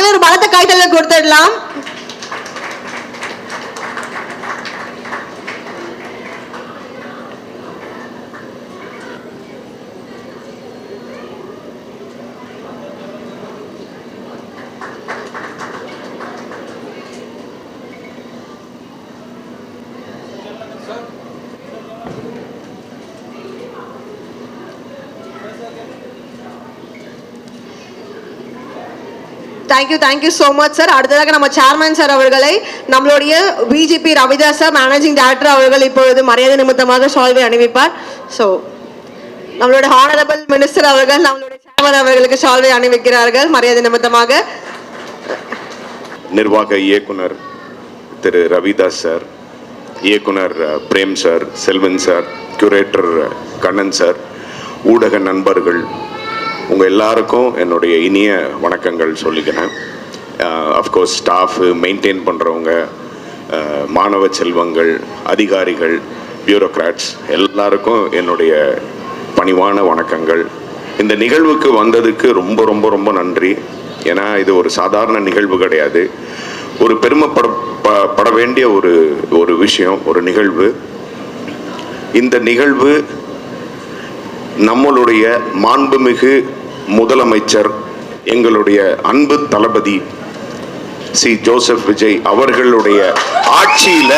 மக்களே ஒரு பலத்த கைத்தல கொடுத்துடலாம். Thank you so much sir. அடுத்ததாக நம்ம சேர்மன் சார் அவர்களை நம்மளுடைய BJP Ravidas sir managing director அவர்கள் இப்பொழுது மரியாதை நிமித்தமாக ஷால்வை அணிவிப்பார். ஸோ நம்மளுடைய ஹானரபிள் மினிஸ்டர் அவர்கள் நம்மளுடைய சேர்மன் அவர்களுக்கு ஷால்வை அணிவிக்கிறார்கள் மரியாதை நிமித்தமாக. நிர்வாக இயக்குனர் திரு ரவிதாஸ் சார், இயக்குனர் Prem sir, Selvan sir, curator Kannan sir, ஊடக நண்பர்கள் உங்கள் எல்லாருக்கும் என்னுடைய இனிய வணக்கங்கள் சொல்லிக்கிறேன். அஃப்கோர்ஸ் ஸ்டாஃபு, மெயின்டைன் பண்ணுறவங்க, மாணவ செல்வங்கள், அதிகாரிகள், பியூரோக்ராட்ஸ் எல்லாருக்கும் என்னுடைய பணிவான வணக்கங்கள். இந்த நிகழ்வுக்கு வந்ததுக்கு ரொம்ப ரொம்ப ரொம்ப நன்றி. ஏன்னா இது ஒரு சாதாரண நிகழ்வு கிடையாது, ஒரு பெருமைப்பட வேண்டிய ஒரு விஷயம், ஒரு நிகழ்வு. இந்த நிகழ்வு நம்மளுடைய மாண்புமிகு முதலமைச்சர், எங்களுடைய அன்பு தளபதி சி ஜோசப் விஜய் அவர்களுடைய ஆட்சியில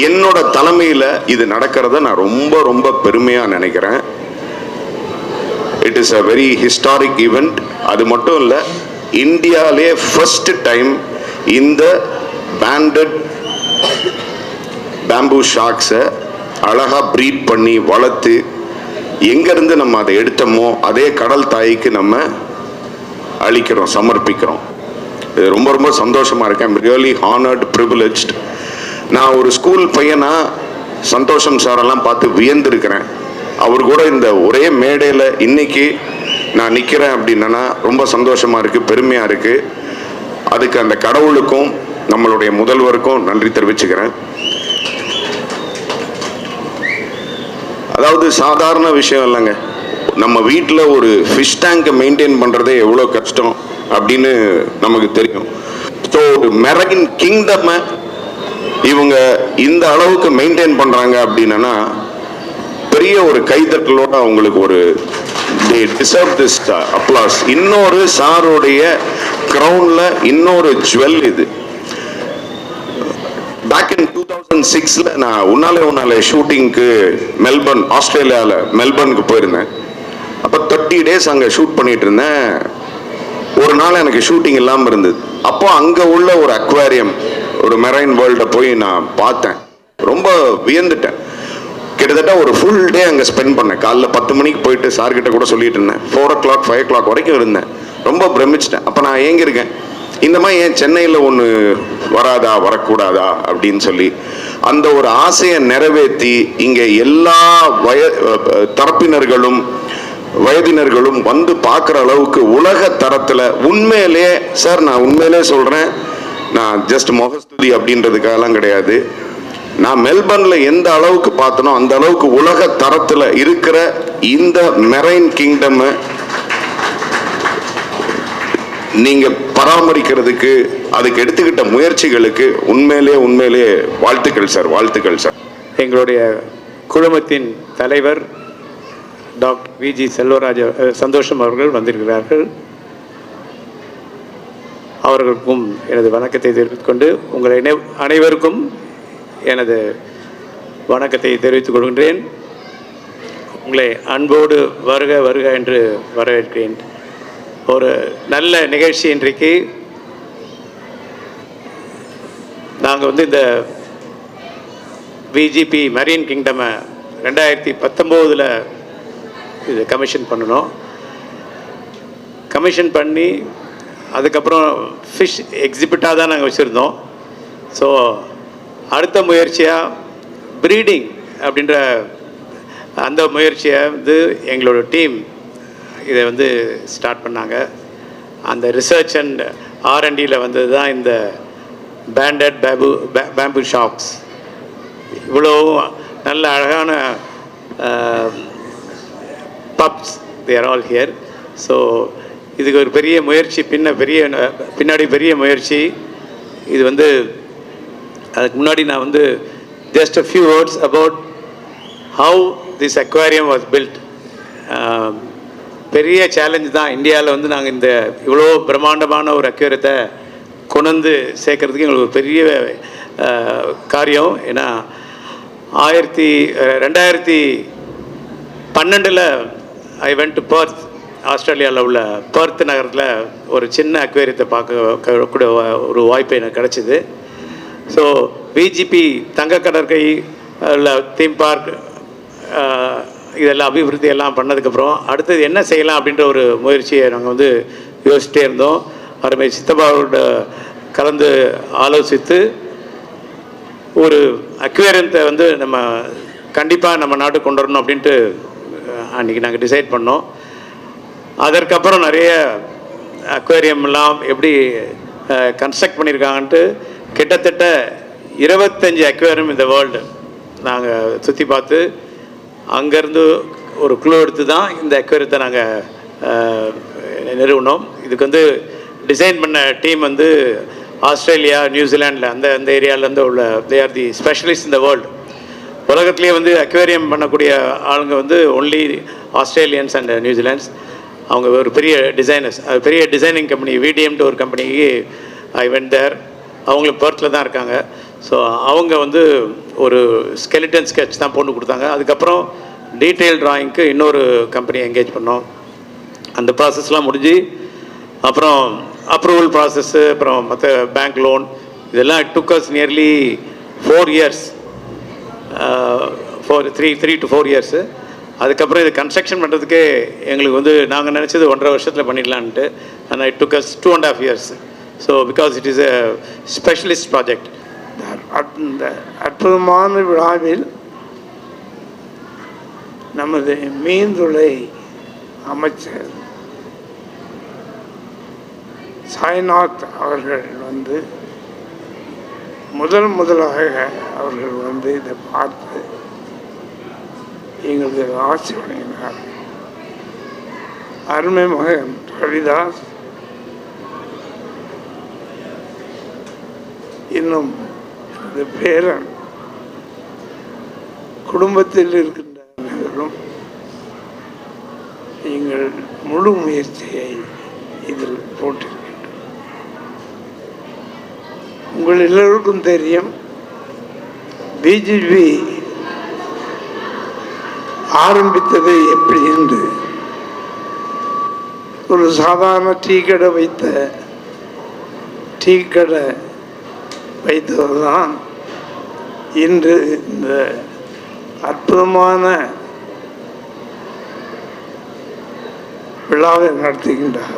என்னோட தலைமையில் இது நடக்கிறத நான் ரொம்ப ரொம்ப பெருமையா நினைக்கிறேன். It is a very historic event. அது மட்டும் இல்லை, இந்தியாவிலே ஃபர்ஸ்ட் டைம் இந்த பேண்டட் பேம்பூ ஷாக்ஸை அழகாக ப்ரீட் பண்ணி வளர்த்து எங்கேருந்து நம்ம அதை எடுத்தோமோ அதே கடல் தாய்க்கு நம்ம அளிக்கிறோம், சமர்ப்பிக்கிறோம். இது ரொம்ப ரொம்ப சந்தோஷமாக இருக்கேன். I'm really honoured, privileged. நான் ஒரு ஸ்கூல் பையனா சந்தோஷம் சாரெல்லாம் பார்த்து வியந்திருக்கிறேன். அவர் கூட இந்த ஒரே மேடையில் இன்னைக்கு நான் நிற்கிறேன் அப்படின்னா ரொம்ப சந்தோஷமாக இருக்குது, பெருமையாக இருக்குது. அதுக்கு அந்த கடவுளுக்கும் நம்மளுடைய முதல்வருக்கும் நன்றி தெரிவிச்சுக்கிறேன். அதாவது சாதாரண விஷயம் இல்லைங்க, நம்ம வீட்டில் ஒரு ஃபிஷ் டேங்கை மெயின்டைன் பண்ணுறதே எவ்வளோ கஷ்டம் அப்படின்னு நமக்கு தெரியும். ஸோ ஒரு மெரைன் கிங்டமை இவங்க இந்த அளவுக்கு மெயின்டைன் பண்ணுறாங்க அப்படின்னா பெரிய ஒரு கைதட்டலோட அவங்களுக்கு ஒரு they deserve this applause. இன்னொரு சாருடைய கிரவுனில் இன்னொரு ஜுவல் இது. பேக் இன் 2006 நான் உன்னாலே ஷூட்டிங்க்கு மெல்பர்ன், ஆஸ்திரேலியாவில் மெல்பர்னுக்கு போயிருந்தேன். அப்போ 30 days அங்கே ஷூட் பண்ணிட்டு இருந்தேன். ஒரு நாள் எனக்கு ஷூட்டிங் இல்லாமல் இருந்தது. அப்போ அங்கே உள்ள ஒரு அக்வாரியம், ஒரு மெரைன் வேர்ல்டை போய் நான் பார்த்தேன். ரொம்ப வியந்துட்டேன். கிட்டத்தட்ட ஒரு ஃபுல் டே அங்கே ஸ்பெண்ட் பண்ணேன். காலைல 10 மணிக்கு போயிட்டு சார்கிட்ட கூட சொல்லிட்டு இருந்தேன். 4 o'clock 5 o'clock வரைக்கும் இருந்தேன். ரொம்ப பிரமிச்சிட்டேன். அப்போ நான் ஏங்கிருக்கேன், இந்த மாதிரி ஏன் சென்னையில் ஒன்று வராதா, வரக்கூடாதா அப்படின்னு சொல்லி அந்த ஒரு ஆசையை நிறைவேற்றி இங்கே எல்லா தரப்பினர்களும் வயதினர்களும் வந்து பார்க்குற அளவுக்கு உலக தரத்தில் உண்மையிலே சார், நான் உண்மையிலே சொல்கிறேன், நான் ஜஸ்ட் முகஸ்துதி அப்படின்றதுக்காகலாம் கிடையாது. நான் மெல்பர்னில் எந்த அளவுக்கு பார்த்தனோ அந்த அளவுக்கு உலக தரத்தில் இருக்கிற இந்த மெரைன் கிங்டமை நீங்கள் பராமரிக்கிறதுக்கு, அதுக்கு எடுத்துக்கிட்ட முயற்சிகளுக்கு உண்மையிலே வாழ்த்துக்கள் சார், வாழ்த்துக்கள் சார். எங்களுடைய குழுமத்தின் தலைவர் டாக்டர் விஜி செல்வராஜ் சந்தோஷம் அவர்கள் வந்திருக்கிறார்கள். அவர்களுக்கும் எனது வணக்கத்தை தெரிவித்துக் கொண்டு உங்களை அனைவருக்கும் எனது வணக்கத்தை தெரிவித்துக் கொள்கின்றேன். உங்களை அன்போடு வருக வருக என்று வரவேற்கிறேன். ஒரு நல்ல நிகழ்ச்சி இன்றைக்கு. நாங்கள் இந்த விஜிபி மெரைன் கிங்டமை 2019 இது கமிஷன் பண்ணினோம். கமிஷன் பண்ணி அதுக்கப்புறம் ஃபிஷ் எக்ஸிபிட்டாக தான் நாங்கள் வச்சுருந்தோம். ஸோ அடுத்த முயற்சியாக ப்ரீடிங் அப்படின்ற அந்த முயற்சியை எங்களோட டீம் இதை ஸ்டார்ட் பண்ணாங்க. அந்த ரிசர்ச் அண்ட் R&Dயில் வந்தது தான் இந்த பேண்டட் பேம்பூ ஷாக்ஸ். இவ்வளோ நல்ல அழகான puffs, they are all here. So இதுக்கு ஒரு பெரிய முயற்சி, பின்னாடி பெரிய முயற்சி இது. வந்து அதுக்கு முன்னாடி நான் வந்து just a few words about how this aquarium was built. பெரிய சேலஞ்ச் தான் இந்தியாவில் வந்து நாங்கள் இந்த இவ்வளோ பிரம்மாண்டமான ஒரு அக்வேரியத்தை கொண்டு சேர்க்கறதுக்கு எங்களுக்கு ஒரு பெரிய காரியம். ஏன்னா 2012 ஐ வென்ட் டு பர்த், ஆஸ்திரேலியாவில் உள்ள பர்த் நகரத்தில் ஒரு சின்ன அக்வேரியத்தை பார்க்கக்கூடிய ஒரு வாய்ப்பு எனக்கு கிடச்சிது. ஸோ பிஜிபி தங்க கடற்கரை உள்ள தீம் பார்க் இதெல்லாம் அபிவிருத்தி எல்லாம் பண்ணதுக்கப்புறம் அடுத்தது என்ன செய்யலாம் அப்படின்ற ஒரு முயற்சியை நாங்கள் வந்து யோசிச்சிட்டே இருந்தோம். அருமை சித்தப்பாவோட கலந்து ஆலோசித்து ஒரு அக்வேரியத்தை வந்து நம்ம கண்டிப்பாக நம்ம நாட்டுக்கு கொண்டு வரணும் அப்படின்ட்டு அன்றைக்கி நாங்கள் டிசைட் பண்ணோம். அதற்கப்புறம் நிறைய அக்வேரியம்லாம் எப்படி கன்ஸ்ட்ரக்ட் பண்ணியிருக்காங்கன்ட்டு கிட்டத்தட்ட 25 அக்வேரியம் இந்த வேர்ல்டு நாங்கள் சுற்றி பார்த்து அங்கேருந்து ஒரு குழு எடுத்து தான் இந்த அக்வேரியத்தை நாங்கள் நிறுவனோம். இதுக்கு வந்து டிசைன் பண்ண டீம் வந்து ஆஸ்திரேலியா, நியூசிலாண்டில் அந்த ஏரியாவிலேருந்து உள்ள தே ஆர் தி ஸ்பெஷலிஸ்ட் இந்த வேர்ல்டு. உலகத்துலேயே வந்து அக்வேரியம் பண்ணக்கூடிய ஆளுங்க வந்து ஒன்லி ஆஸ்திரேலியன்ஸ் அண்ட் நியூசிலாண்ட்ஸ். அவங்க ஒரு பெரிய டிசைனர்ஸ், அது பெரிய டிசைனிங் கம்பெனி விடிஎம்ட்டு ஒரு கம்பெனிக்கு ஐ வென்ட் தேர். அவங்களும் பர்த்தில் தான் இருக்காங்க. ஸோ அவங்க வந்து ஒரு ஸ்கெலிட்டன் ஸ்கெட்ச் தான் போட்டு கொடுத்தாங்க. அதுக்கப்புறம் டீட்டெயில் ட்ராயிங்க்கு இன்னொரு கம்பெனி என்கேஜ் பண்ணோம். அந்த ப்ராசஸ்லாம் முடிஞ்சு அப்புறம் அப்ரூவல் ப்ராசஸ்ஸு, அப்புறம் மற்ற பேங்க் லோன் இதெல்லாம் it took as nearly 4 years, 3 to 4 years. அதுக்கப்புறம் இது கன்ஸ்ட்ரக்ஷன் பண்ணுறதுக்கே எங்களுக்கு வந்து நாங்கள் நினச்சது 1.5 வருஷத்தில் பண்ணிடலான்ட்டு. ஆனால் it took as 2.5 years. So because it is a specialist project. அந்த அற்புதமான விழாவில் நமது மீன்துளை அமைச்சர் சாய்நாத் அவர்கள் வந்து முதலாக அவர்கள் வந்து இதை பார்த்து எங்களுக்கு ஆசி வழங்கினார். அருமை மகன் ரவிதாஸ் இன்னும் இந்த பேரன் குடும்பத்தில் இருக்கின்றவர்களும் எங்கள் முழு முயற்சியை இதில் போட்டிருக்கின்றோம். உங்கள் எல்லோருக்கும் தெரியும், பிஜேபி ஆரம்பித்தது எப்படி என்று. ஒரு சாதாரண டீ கடை வைத்தவர் தான் இன்று இந்த அற்புதமான விழாவை நடத்துகின்றார்.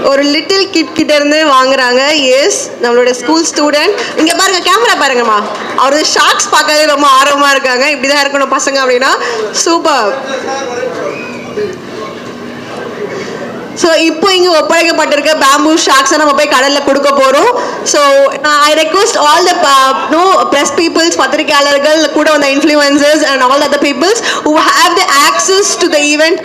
ஒரு லிட்டில் கிட் கிட்ட இருந்து வாங்குறாங்க. எஸ், நம்மளோட ஸ்கூல் ஸ்டூடெண்ட். இங்க பாருங்க, கேமரா பாருங்கம்மா. அவரு ஷார்க்ஸ் பார்க்கவே ரொம்ப ஆர்வமா இருக்காங்க. இப்படிதான் இருக்கணும் பசங்க அப்படின்னா. சூப்பர். ஸோ இப்போ இங்கே ஒப்படைக்கப்பட்டிருக்க பேம்பூ ஷார்க்ஸை நம்ம போய் கடலில் கொடுக்க போகிறோம். So I request all the press peoples, பத்திரிகையாளர்கள், கூட வந்த influencers and all other peoples who have the access to the event.